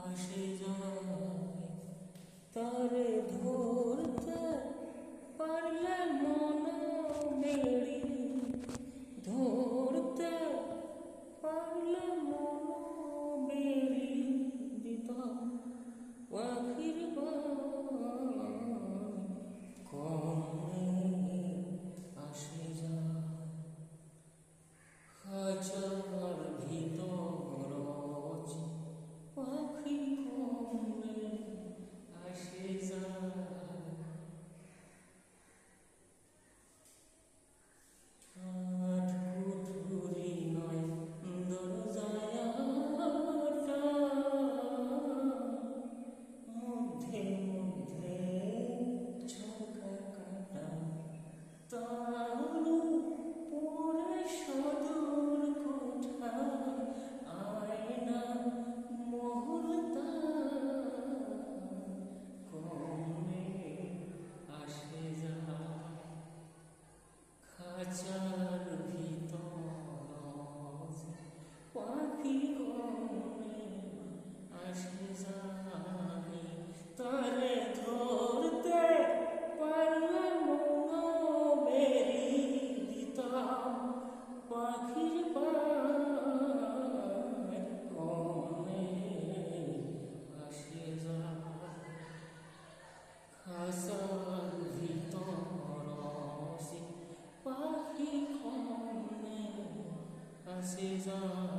আসে যায় তারে ধরতে পারলে মন বেড়ি ধরতে পারলে মন বেড়ি দিতাম পাখির কমে আসে যায় খাঁচার ভিতর পাখি কমে আসে যায় কুঠুরি নয় দরজায় মধ্যে মধ্যে ঝলকা কাটা তারু পরে সদর কোঠা আয়না মহলতা কমে আসে যায় খাঁচার ভিতর পাখি কমে আসে যায় তারে ধরতে পারলে মন বেরি দিতাম পাখির কমে আসে যায় খাঁচার ভিতর পাখি কমে আসে যায়।